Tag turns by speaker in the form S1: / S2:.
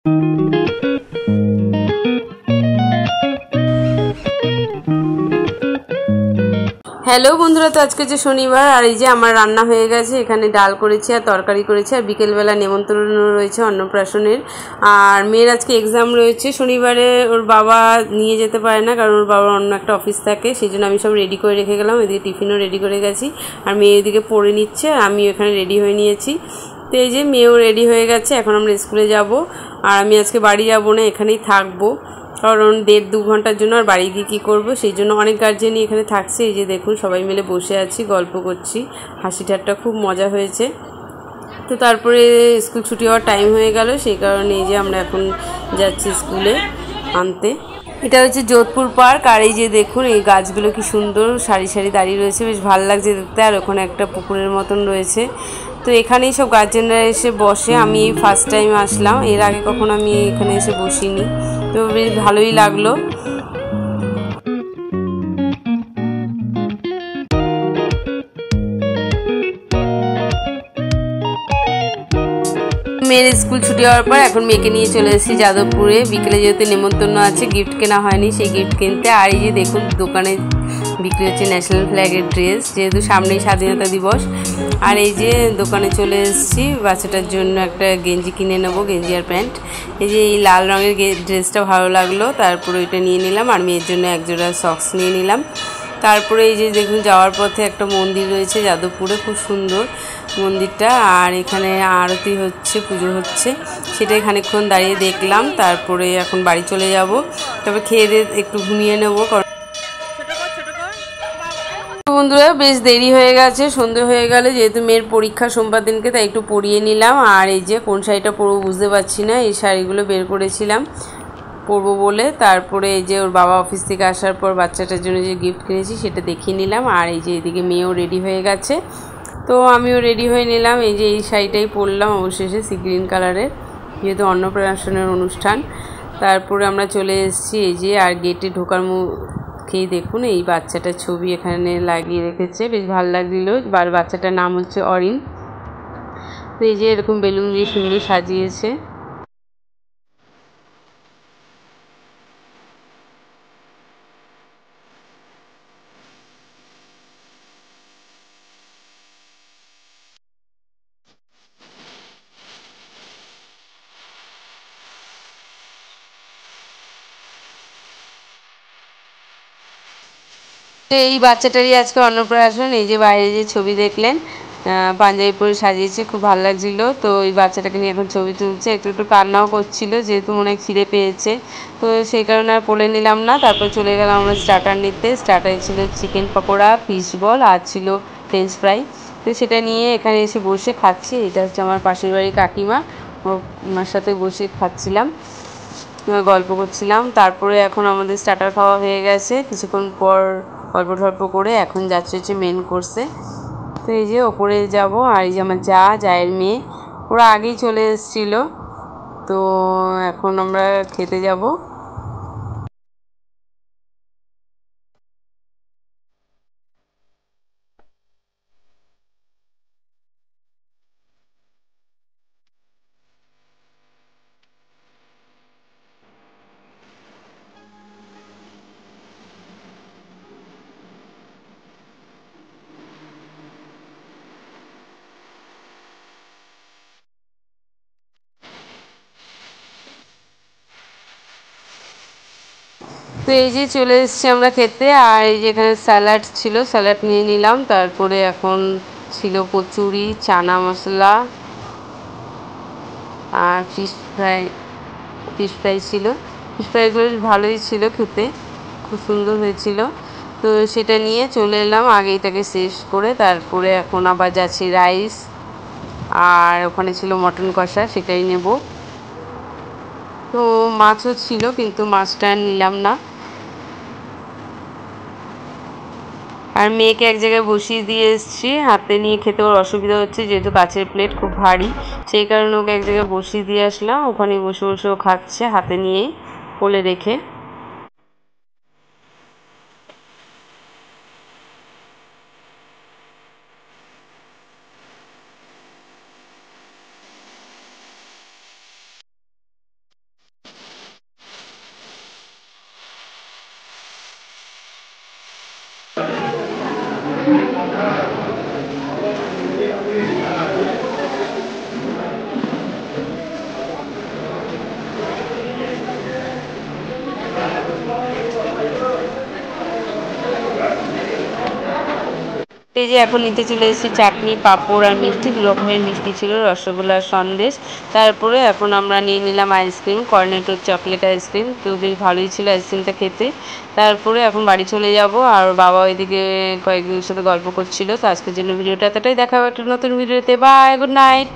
S1: Hello বন্ধুরা, তো আজকে যে শনিবার আর এই যে আমার রান্না হয়ে গেছে। এখানে ডাল করেছি আর তরকারি করেছি আর বিকেলবেলা নেমন্তন্ন রয়েছে অন্নপ্রাশনের। আর মেয়ের আজকে এক্সাম রয়েছে। শনিবারে ওর বাবা নিয়ে যেতে পারে না, কারণ ওর বাবার অন্য একটা অফিস থাকে, সেই জন্য আমি সব রেডি করে রেখে গেলাম। এদিকে টিফিনও রেডি করে গেছি আর মেয়ে এদিকে পড়ে নিচ্ছে আর আমি এখানে রেডি হয়ে নিয়েছি। তো এই যে মেয়েও রেডি হয়ে গেছে, এখন আমরা স্কুলে যাব। আর আমি আজকে বাড়ি যাব না, এখানেই থাকবো, কারণ 1.5-2 ঘন্টার জন্য আর বাড়ি গিয়ে কী করবো, সেই জন্য অনেক গার্জেনই এখানে থাকছে। এই যে দেখুন, সবাই মিলে বসে আছি, গল্প করছি, হাসি ঠাট্টা খুব মজা হয়েছে। তো তারপরে স্কুল ছুটি হওয়ার টাইম হয়ে গেল, সেই কারণে এই যে আমরা এখন যাচ্ছি স্কুলে আনতে। এটা হচ্ছে যোধপুর পার্ক। আর এই যে দেখুন, এই গাছগুলো কি সুন্দর সারি সারি দাঁড়িয়ে রয়েছে, বেশ ভালো লাগছে দেখতে। আর ওখানে একটা পুকুরের মতন রয়েছে, তো এখানেই সব গার্জেনরা এসে বসে। আমি এই ফার্স্ট টাইম আসলাম, এর আগে কখনো আমি এখানে এসে বসিনি, তো বেশ ভালোই লাগলো। মেয়ের স্কুল ছুটি হওয়ার পর এখন মেয়েকে নিয়ে চলে এসেছি যাদবপুরে। বিকেলে যেহেতু নেমন্তন্ন আছে, গিফট কেনা হয়নি, সেই গিফট কিনতে। আর এই যে দেখুন, দোকানে বিক্রি হচ্ছে ন্যাশনাল ফ্ল্যাগের ড্রেস, যেহেতু সামনেই স্বাধীনতা দিবস। আর এই যে দোকানে চলে এসেছি, বাচ্চাটার জন্য একটা গেঞ্জি কিনে নেবো, গেঞ্জি আর প্যান্ট। এই যে এই লাল রঙের ড্রেসটা ভালো লাগলো, তারপরে ওইটা নিয়ে নিলাম। আর মেয়ের জন্য একজোড়া সক্স নিয়ে নিলাম। তারপরে এই যে দেখুন, যাওয়ার পথে একটা মন্দির রয়েছে যাদবপুরে, খুব সুন্দর মন্দিরটা। আর এখানে আরতি হচ্ছে, পুজো হচ্ছে, সেটাই খানিকক্ষণ দাঁড়িয়ে দেখলাম। তারপরে এখন বাড়ি চলে যাব, তবে খেয়ে দিয়ে একটু ঘুমিয়ে নেবো। বন্ধুরা, বেশ দেরি হয়ে গেছে, সন্ধে হয়ে গেলে, যেহেতু মেয়ের পরীক্ষা সোমবার দিনকে, তাই একটু পরিয়ে নিলাম। আর এই যে কোন শাড়িটা পরবো বুঝতে পারছি না, এই শাড়িগুলো বের করেছিলাম পরবো বলে। তারপরে এই যে ওর বাবা অফিস থেকে আসার পর বাচ্চাটার জন্য যে গিফট কিনেছি সেটা দেখিয়ে নিলাম। আর এই যে এদিকে মেয়েও রেডি হয়ে গেছে, তো আমিও রেডি হয়ে নিলাম। এই যে এই শাড়িটাই পরলাম অবশেষে, সি গ্রিন কালারের, যেহেতু অন্নপ্রাশনের অনুষ্ঠান। তারপরে আমরা চলে এসেছি এই যে, আর গেটে ঢোকার মুখেই দেখুন এই বাচ্চাটার ছবি এখানে লাগিয়ে রেখেছে, বেশ ভালো লাগছিল। বাচ্চাটার নাম হচ্ছে অরিন। তো এই যে এরকম বেলুন দিয়ে সুন্দর সাজিয়েছে। তো এই বাচ্চাটারই আজকে অন্নপ্রাশন। এই যে বাইরে যে ছবি দেখলেন, পাঞ্জাবি পরে সাজিয়েছে, খুব ভালো লাগছিলো। তো এই বাচ্চাটাকে নিয়ে এখন ছবি তুলছে, একটু একটু কান্নাও করছিল, যেহেতু মনে হয় খিদে পেয়েছে, তো সেই কারণে আর বলে নিলাম না। তারপর চলে গেলাম আমরা স্টার্টার নিতে। স্টার্টারে ছিল চিকেন পকোড়া, ফিশ বল আর ছিল ফ্রেঞ্চ ফ্রাই। তো সেটা নিয়ে এখানে এসে বসে খাচ্ছি। এটা হচ্ছে আমার পাশের বাড়ির কাকিমা, ওনার সাথে বসে খাচ্ছিলাম, গল্প করছিলাম। তারপরে এখন আমাদের স্টার্টার খাওয়া হয়ে গেছে, কিছুক্ষণ পর গল্প টল্প করে এখন যাচ্ছে হচ্ছে মেন কোর্সে। তো এই যে ওপরে যাব। আর এই যে আমার জায়ের মেয়ে, ওরা আগেই চলে এসেছিলো, তো এখন আমরা খেতে যাব। তো এই যে চলে এসেছি আমরা খেতে। আর এই যে এখানে স্যালাড ছিল, স্যালাড নিয়ে নিলাম। তারপরে এখন ছিল কচুরি, চানা মশলা আর ফিশ ফ্রাই ছিল। ফিশ ফ্রাইগুলো ভালোই ছিল খেতে, খুব সুন্দর হয়েছিল। তো সেটা নিয়ে চলে এলাম আগে এটাকে শেষ করে। তারপরে এখন আবার যাচ্ছি রাইস, আর ওখানে ছিল মটন কষা, সেটাই নেব। তো মাছও ছিল, কিন্তু মাছটা নিলাম না। আর মেয়েকে এক জায়গায় বসিয়ে দিয়ে এসেছি, হাতে নিয়ে খেতে ওর অসুবিধা হচ্ছে, যেহেতু কাচের প্লেট খুব ভারী, সেই কারণে ওকে এক জায়গায় বসিয়ে দিয়ে আসলাম। ওখানে বসে বসে ও খাচ্ছে হাতে নিয়েই, কোলে রেখে। এই যে এখন নিতে চলে এসেছি চাটনি, পাঁপড় আর মিষ্টি, 2 রকমের মিষ্টি ছিল, রসগোল্লা আর সন্দেশ। তারপরে এখন আমরা নিয়ে নিলাম আইসক্রিম, কর্নেটোর চকলেট আইসক্রিম। তো বেশ ভালোই ছিল আইসক্রিমটা খেতে। তারপরে এখন বাড়ি চলে যাব, আর বাবা ওইদিকে কয়েকজনের সাথে গল্প করছিল। তো আজকের জন্য ভিডিওটা এতটাই, দেখা হবে একটা নতুন ভিডিওতে। Bye, good night.